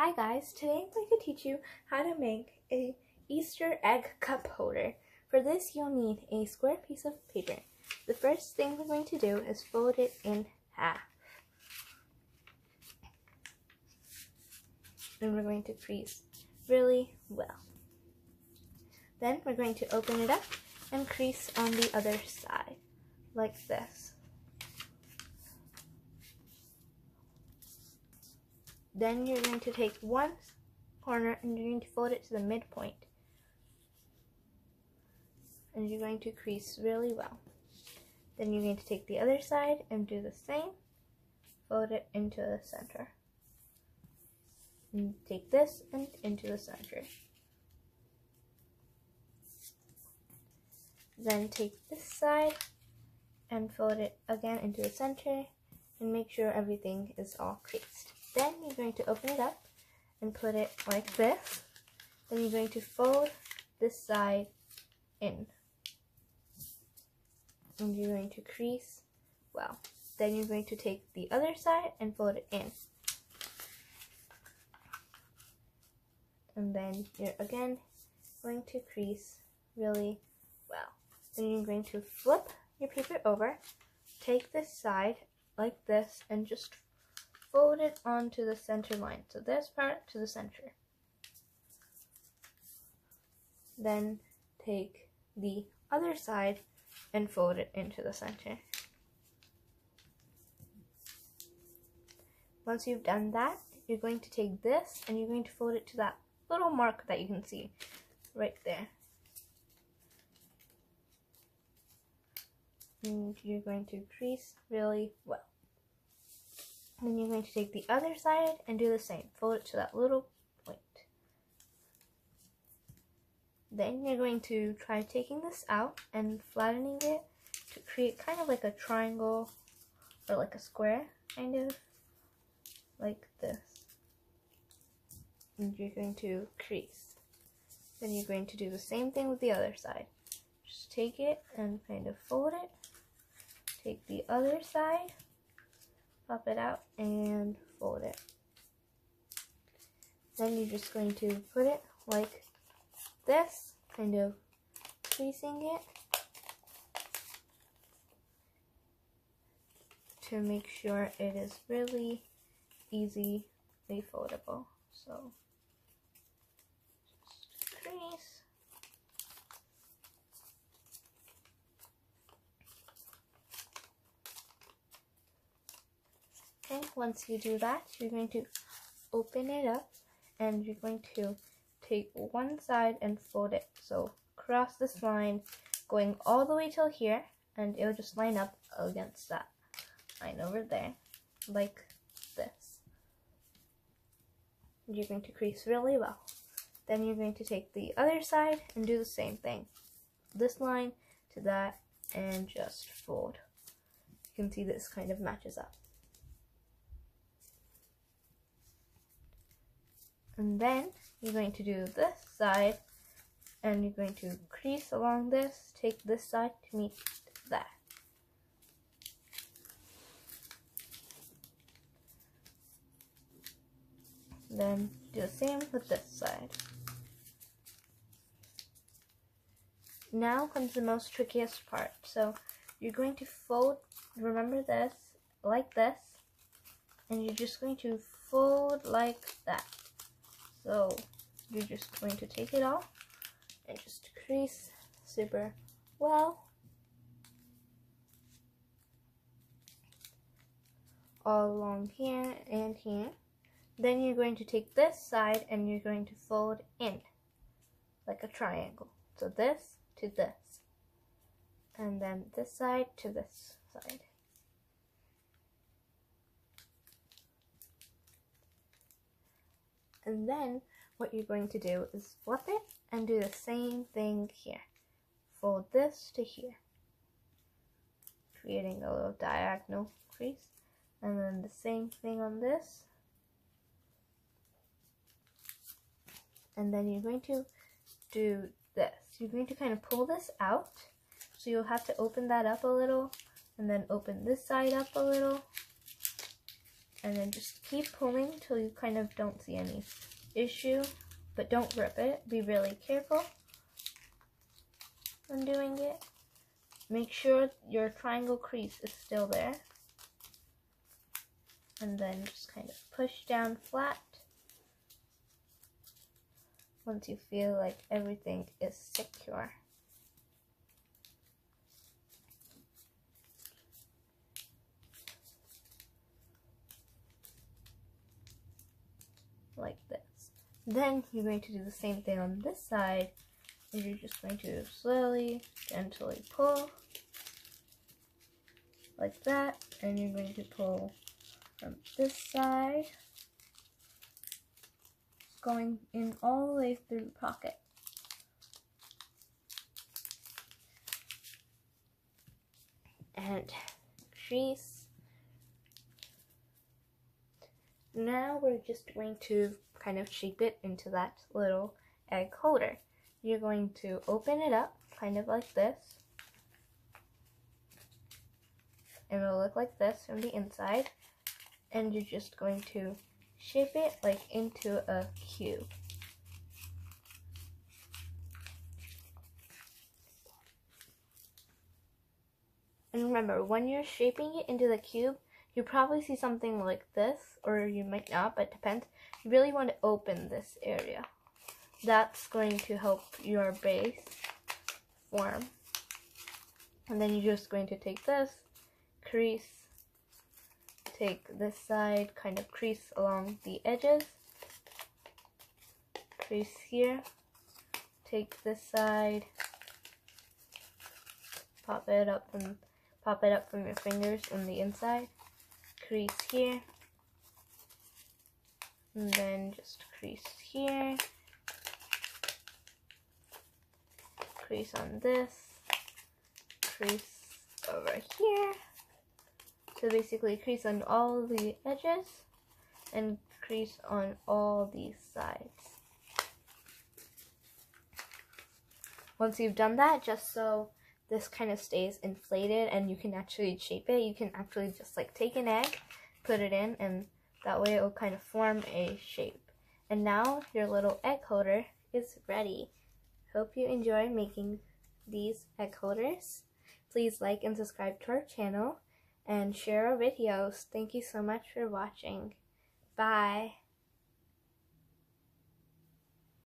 Hi guys, today I'm going to teach you how to make a Easter egg cup holder. For this you'll need a square piece of paper. The first thing we're going to do is fold it in half. And we're going to crease really well. Then we're going to open it up and crease on the other side, like this. Then you're going to take one corner and you're going to fold it to the midpoint. And you're going to crease really well. Then you're going to take the other side and do the same. Fold it into the center. And take this and into the center. Then take this side and fold it again into the center and make sure everything is all creased. Then you're going to open it up and put it like this. Then you're going to fold this side in. And you're going to crease well. Then you're going to take the other side and fold it in. And then you're again going to crease really well. Then you're going to flip your paper over, take this side like this, and just fold it onto the center line. So this part to the center. Then take the other side and fold it into the center. Once you've done that, you're going to take this and you're going to fold it to that little mark that you can see right there. And you're going to crease really well. Then you're going to take the other side and do the same. Fold it to that little point. Then you're going to try taking this out and flattening it to create kind of like a triangle or like a square, kind of like this. And you're going to crease. Then you're going to do the same thing with the other side. Just take it and kind of fold it. Take the other side, pop it out, and fold it. Then you're just going to put it like this, kind of creasing it to make sure it is really easily foldable. So just crease. Okay, once you do that, you're going to open it up and you're going to take one side and fold it. So cross this line going all the way till here, and it'll just line up against that line over there, like this. You're going to crease really well. Then you're going to take the other side and do the same thing. This line to that and just fold. You can see this kind of matches up. And then you're going to do this side and you're going to crease along this, take this side to meet that. Then do the same with this side. Now comes the most trickiest part. So you're going to fold, remember this, like this, and you're just going to fold like that. So you're just going to take it off and just crease super well all along here and here. Then you're going to take this side and you're going to fold in like a triangle. So this to this, and then this side to this side. And then what you're going to do is flip it and do the same thing here. Fold this to here, creating a little diagonal crease. And then the same thing on this. And then you're going to do this. You're going to kind of pull this out. So you'll have to open that up a little and then open this side up a little And then just keep pulling till you kind of don't see any issue, but don't rip it. Be really careful when doing it. Make sure your triangle crease is still there. And then just kind of push down flat once you feel like everything is secure. Like this. Then you're going to do the same thing on this side, and you're just going to slowly, gently pull like that, and you're going to pull from this side, going in all the way through the pocket. And crease. Now we're just going to kind of shape it into that little egg holder. You're going to open it up, kind of like this. And it'll look like this from the inside. And you're just going to shape it like into a cube. And remember, when you're shaping it into the cube, you probably see something like this, or you might not, but it depends. You really want to open this area. That's going to help your base form. And then you're just going to take this, crease, take this side, kind of crease along the edges, crease here, take this side, pop it up from your fingers on the inside, crease here, and then just crease here, crease on this, crease over here. So basically crease on all the edges and crease on all these sides. Once you've done that, just so this kind of stays inflated and you can actually shape it, you can actually just like take an egg, put it in, and that way it will kind of form a shape. And now your little egg holder is ready. Hope you enjoy making these egg holders. Please like and subscribe to our channel and share our videos. Thank you so much for watching. Bye.